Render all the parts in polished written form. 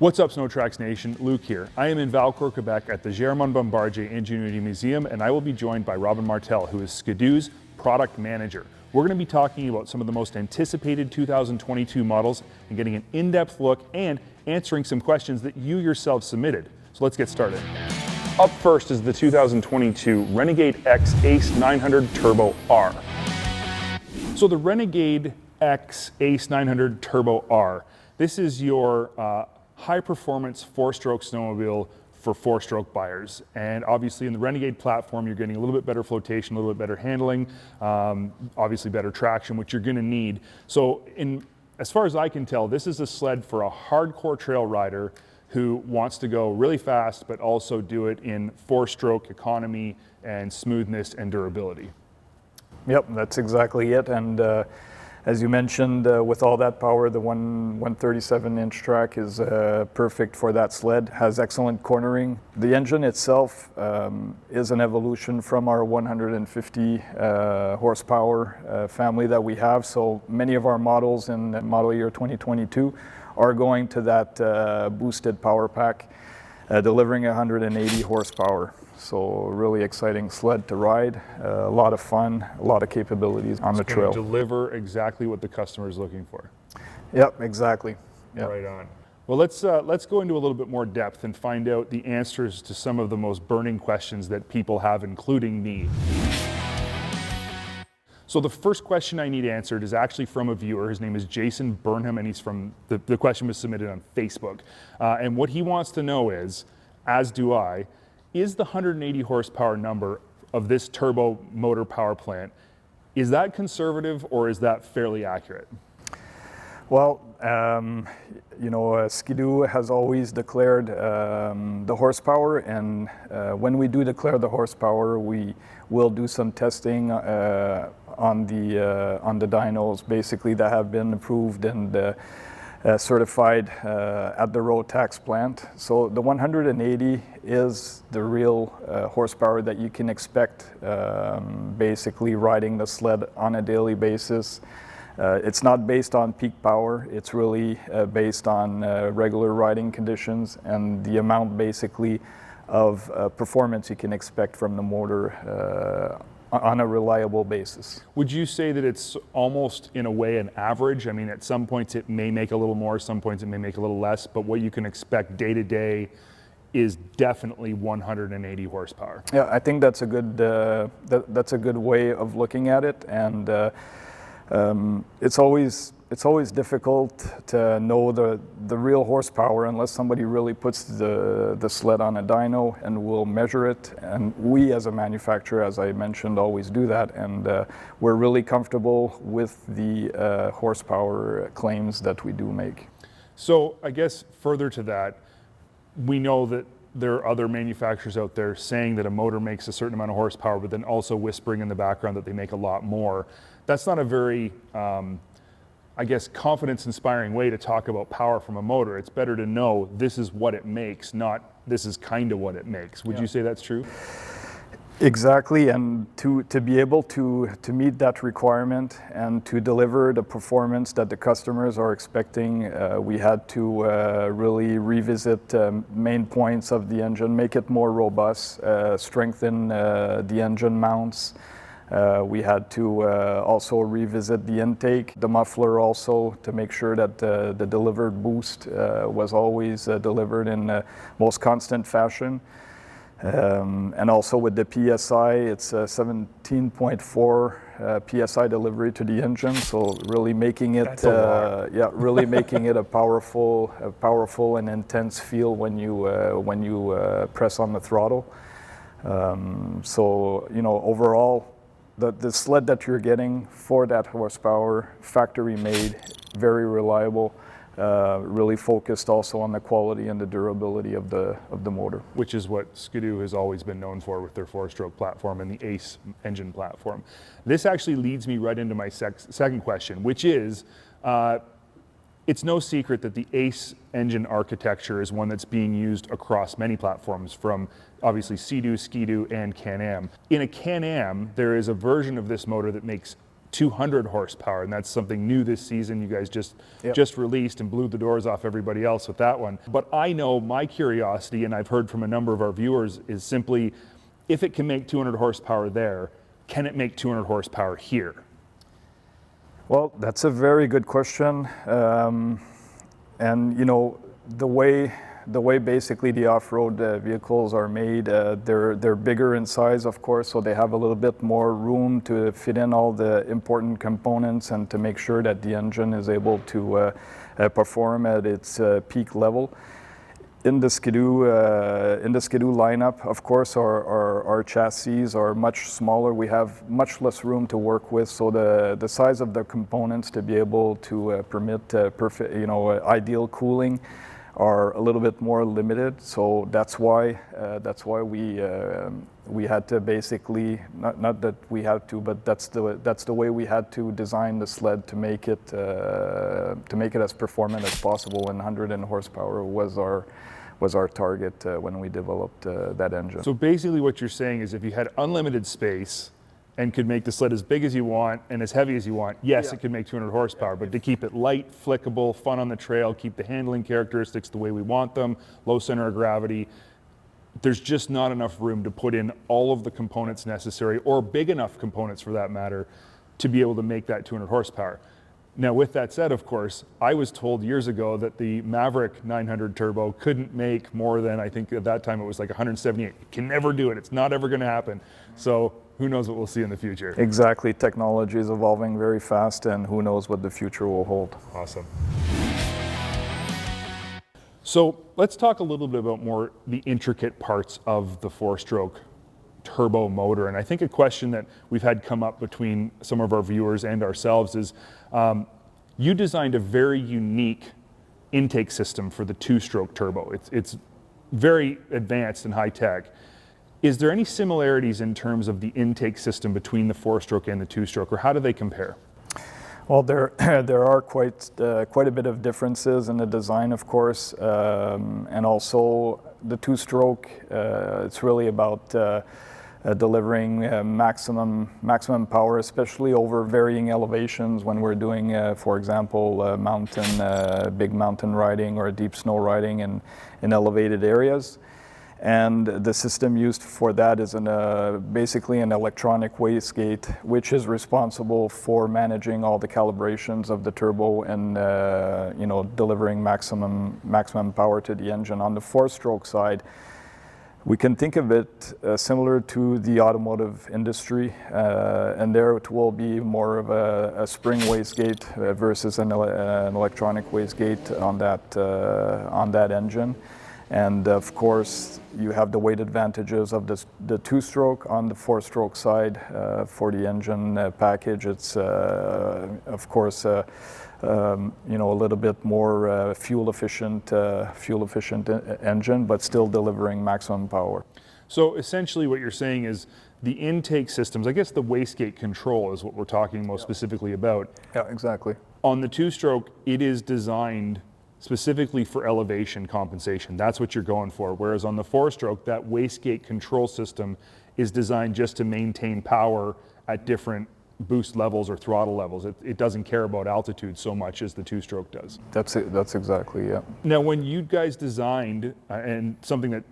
What's up, SnowTracks Nation? Luke here. I am in Valcourt, Quebec at the Germain Bombardier Ingenuity Museum, and I will be joined by Robin Martel, who is Ski-Doo's product manager. We're going to be talking about some of the most anticipated 2022 models and getting an in-depth look and answering some questions that you yourself submitted. So let's get started. Up first is the 2022 Renegade X Ace 900 Turbo R. So the Renegade X Ace 900 Turbo R, this is your high-performance four-stroke snowmobile for four-stroke buyers. And obviously in the Renegade platform, you're getting a little bit better flotation, a little bit better handling, obviously better traction, which you're gonna need. So as far as I can tell, this is a sled for a hardcore trail rider who wants to go really fast, but also do it in four-stroke economy and smoothness and durability. Yep, that's exactly it. And as you mentioned, with all that power, the 137-inch track is perfect for that sled, has excellent cornering. The engine itself is an evolution from our 150 horsepower family that we have. So many of our models in model year 2022 are going to that boosted power pack, delivering 180 horsepower. So really exciting sled to ride, a lot of fun, a lot of capabilities on the trail. Deliver exactly what the customer is looking for. Yep, exactly. Yep. Right on. Well, let's go into a little bit more depth and find out the answers to some of the most burning questions that people have, including me. So the first question I need answered is actually from a viewer. His name is Jason Burnham, and he's from, the question was submitted on Facebook. And what he wants to know is, as do I, is the 180 horsepower number of this turbo motor power plant, is that conservative or is that fairly accurate? Well, you know, Ski-Doo has always declared the horsepower, and when we do declare the horsepower, we will do some testing on the dynos, basically, that have been approved and certified at the Rotax plant. So the 180 is the real horsepower that you can expect basically riding the sled on a daily basis. It's not based on peak power, it's really based on regular riding conditions and the amount basically of performance you can expect from the motor on a reliable basis. Would you say that it's almost in a way an average? I mean, at some points it may make a little more, some points it may make a little less, but what you can expect day to day is definitely 180 horsepower. Yeah, I think that's a good way of looking at it, and it's always difficult to know the real horsepower unless somebody really puts the sled on a dyno and will measure it. And we as a manufacturer, as I mentioned, always do that. And we're really comfortable with the horsepower claims that we do make. So I guess further to that, we know that there are other manufacturers out there saying that a motor makes a certain amount of horsepower, but then also whispering in the background that they make a lot more. That's not a very I guess, confidence-inspiring way to talk about power from a motor. It's better to know this is what it makes, not this is kind of what it makes. Would you say that's true? Exactly, and to be able to meet that requirement and to deliver the performance that the customers are expecting, we had to really revisit main points of the engine, make it more robust, strengthen the engine mounts. We had to also revisit the intake, the muffler also, to make sure that the delivered boost was always delivered in the most constant fashion. And also with the PSI, it's 17.4 PSI delivery to the engine, so really making it, really making it a powerful and intense feel when you press on the throttle. So you know, overall, the sled that you're getting for that horsepower, factory made, very reliable, really focused also on the quality and the durability of the motor. Which is what Ski-Doo has always been known for with their four-stroke platform and the Ace engine platform. This actually leads me right into my second question, which is, it's no secret that the Ace engine architecture is one that's being used across many platforms, from obviously Sea-Doo, Ski-Doo, and Can-Am. In a Can-Am, there is a version of this motor that makes 200 horsepower, and that's something new this season. You guys just released and blew the doors off everybody else with that one. But I know my curiosity, and I've heard from a number of our viewers, is simply, if it can make 200 horsepower there, can it make 200 horsepower here? Well, that's a very good question. And you know, the way basically the off-road vehicles are made, they're bigger in size, of course, so they have a little bit more room to fit in all the important components and to make sure that the engine is able to perform at its peak level. In the Ski-Doo lineup, of course, our chassis are much smaller. We have much less room to work with, so the size of the components to be able to permit perfect, ideal cooling are a little bit more limited. So that's why we had to basically, not that we had to, but that's the way we had to design the sled to make it as performant as possible. And 100 horsepower was our target when we developed that engine. So basically what you're saying is, if you had unlimited space and could make the sled as big as you want and as heavy as you want, yes, it could make 200 horsepower, but to keep it light, flickable, fun on the trail, keep the handling characteristics the way we want them, low center of gravity, there's just not enough room to put in all of the components necessary, or big enough components for that matter, to be able to make that 200 horsepower. Now, with that said, of course, I was told years ago that the Maverick 900 Turbo couldn't make more than, I think at that time it was like 178. It can never do it. It's not ever going to happen. So who knows what we'll see in the future. Exactly. Technology is evolving very fast, and who knows what the future will hold. Awesome. So let's talk a little bit about more the intricate parts of the four-stroke turbo motor. And I think a question that we've had come up between some of our viewers and ourselves is, you designed a very unique intake system for the two-stroke turbo. It's very advanced and high-tech. Is there any similarities in terms of the intake system between the four-stroke and the two-stroke, or how do they compare? Well, there are quite a bit of differences in the design, of course, and also the two-stroke. It's really about delivering maximum power, especially over varying elevations when we're doing, for example, big mountain riding or deep snow riding in elevated areas. And the system used for that is basically an electronic wastegate, which is responsible for managing all the calibrations of the turbo and delivering maximum power to the engine. On the four-stroke side, we can think of it similar to the automotive industry, and there it will be more of a spring wastegate versus an electronic wastegate on that engine. And of course, you have the weight advantages of the two-stroke. On the four-stroke side, for the engine package, it's of course a little bit more fuel efficient engine, but still delivering maximum power. So essentially, what you're saying is the intake systems. I guess the wastegate control is what we're talking most specifically about. Yeah, exactly. On the two-stroke, it is designed specifically for elevation compensation. That's what you're going for. Whereas on the four-stroke, that wastegate control system is designed just to maintain power at different boost levels or throttle levels. It doesn't care about altitude so much as the two-stroke does. That's it. That's exactly, yeah. Now, when you guys designed, and something that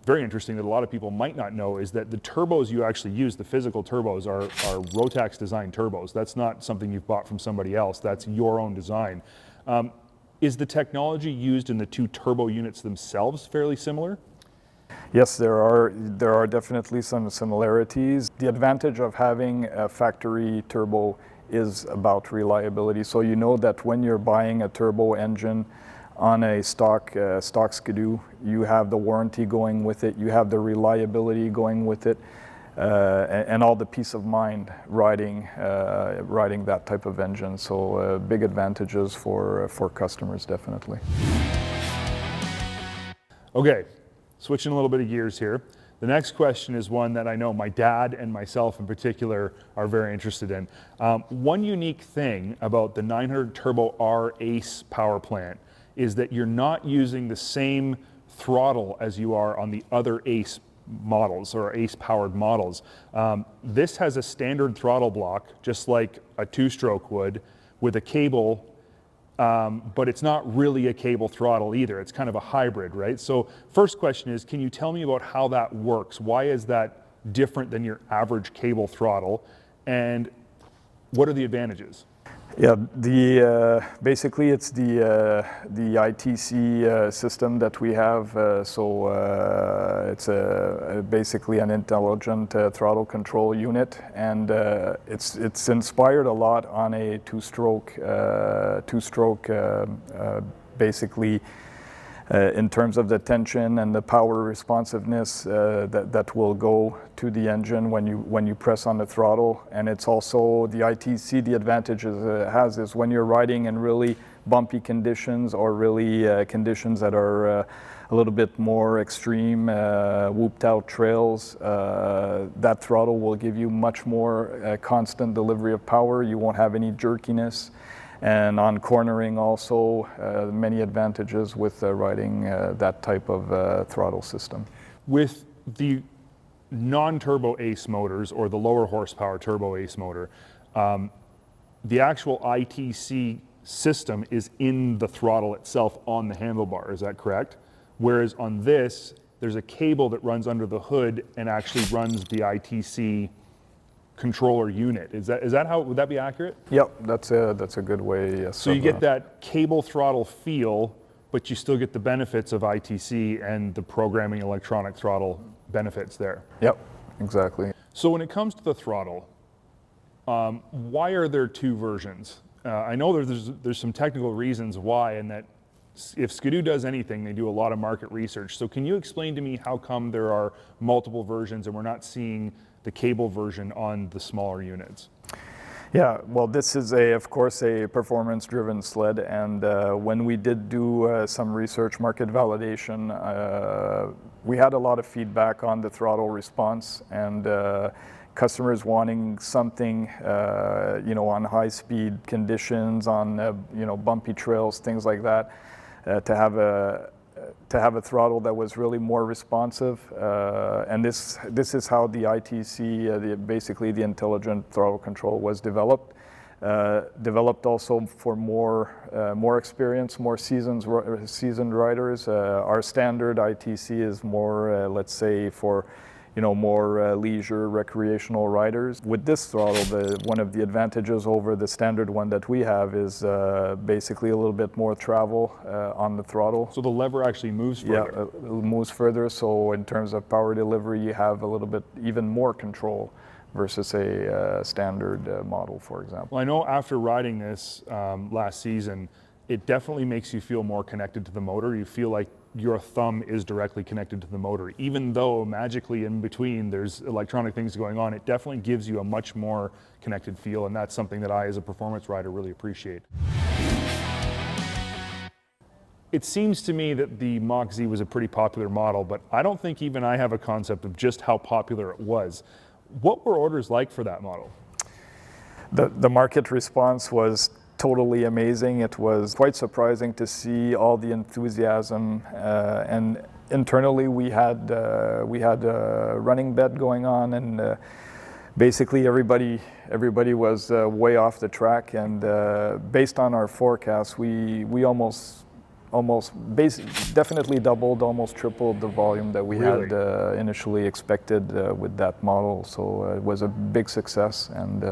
very interesting that a lot of people might not know, is that the turbos you actually use, the physical turbos, are Rotax designed turbos. That's not something you've bought from somebody else. That's your own design. Is the technology used in the two turbo units themselves fairly similar? Yes, there are definitely some similarities. The advantage of having a factory turbo is about reliability. So you know that when you're buying a turbo engine on a stock Ski-Doo, you have the warranty going with it, you have the reliability going with it, and all the peace of mind riding that type of engine. So big advantages for customers, definitely. Okay, switching a little bit of gears here. The next question is one that I know my dad and myself in particular are very interested in. One unique thing about the 900 Turbo R Ace power plant is that you're not using the same throttle as you are on the other Ace models or Ace powered models. This has a standard throttle block, just like a two-stroke would, with a cable, but it's not really a cable throttle either. It's kind of a hybrid, right? So first question is, can you tell me about how that works? Why is that different than your average cable throttle? And what are the advantages? Yeah, basically it's the ITC system that we have. It's basically an intelligent throttle control unit, and it's inspired a lot on a two-stroke, basically. In terms of the tension and the power responsiveness that will go to the engine when you press on the throttle. And it's also the ITC, the advantages it has is when you're riding in really bumpy conditions or really conditions that are a little bit more extreme, whooped out trails, that throttle will give you much more constant delivery of power. You won't have any jerkiness. And on cornering also, many advantages with riding that type of throttle system. With the non-turbo Ace motors or the lower horsepower turbo Ace motor, the actual ITC system is in the throttle itself on the handlebar, is that correct? Whereas on this, there's a cable that runs under the hood and actually runs the ITC controller unit. Is that how, would that be accurate? Yep, that's a good way. Yes, so you get that cable throttle feel, but you still get the benefits of ITC and the programming electronic throttle benefits there. Yep, exactly. So when it comes to the throttle, why are there two versions? I know there's some technical reasons why, and that if Ski-Doo does anything, they do a lot of market research. So can you explain to me how come there are multiple versions and we're not seeing the cable version on the smaller units? Yeah, well, this is of course a performance-driven sled, and when we did do some research, market validation, we had a lot of feedback on the throttle response and customers wanting something, on high-speed conditions, on bumpy trails, things like that, to have a throttle that was really more responsive, and this is how the ITC, basically the Intelligent Throttle Control, was developed. Developed also for more experience, more seasoned riders. Our standard ITC is more, let's say, for more leisure, recreational riders. With this throttle, one of the advantages over the standard one that we have is basically a little bit more travel on the throttle. So the lever actually moves further? Yeah, it moves further. So in terms of power delivery, you have a little bit even more control versus a standard model, for example. Well, I know after riding this last season, it definitely makes you feel more connected to the motor. You feel like your thumb is directly connected to the motor. Even though magically in between there's electronic things going on, it definitely gives you a much more connected feel, and that's something that I, as a performance rider, really appreciate. It seems to me that the Mach Z was a pretty popular model, but I don't think even I have a concept of just how popular it was. What were orders like for that model? The market response was totally amazing. It was quite surprising to see all the enthusiasm, and internally we had a running bet going on, and basically everybody was way off the track, and based on our forecasts, we definitely doubled, almost tripled the volume that we had initially expected with that model. So it was a big success, and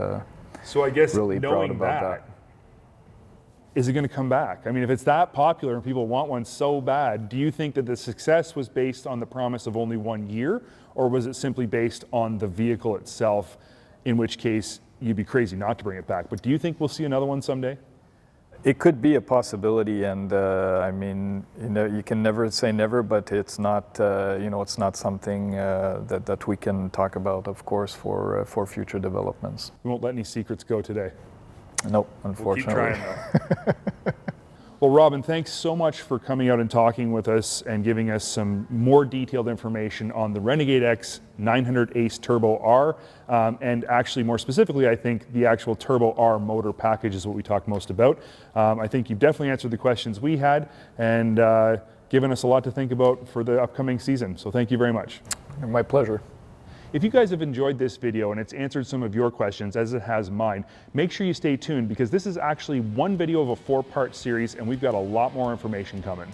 so I guess really proud knowing about that. Is it going to come back? I mean, if it's that popular and people want one so bad, do you think that the success was based on the promise of only 1 year, or was it simply based on the vehicle itself, in which case you'd be crazy not to bring it back? But do you think we'll see another one someday? It could be a possibility, and I mean, you can never say never, but it's not, it's not something that we can talk about, of course, for future developments. We won't let any secrets go today. Nope, unfortunately. We'll keep trying though. Well, Robin, thanks so much for coming out and talking with us and giving us some more detailed information on the Renegade X 900 Ace Turbo R, and actually more specifically, I think the actual Turbo R motor package is what we talked most about. I think you've definitely answered the questions we had, and given us a lot to think about for the upcoming season. So thank you very much. My pleasure. If you guys have enjoyed this video and it's answered some of your questions as it has mine, make sure you stay tuned because this is actually one video of a 4-part series and we've got a lot more information coming.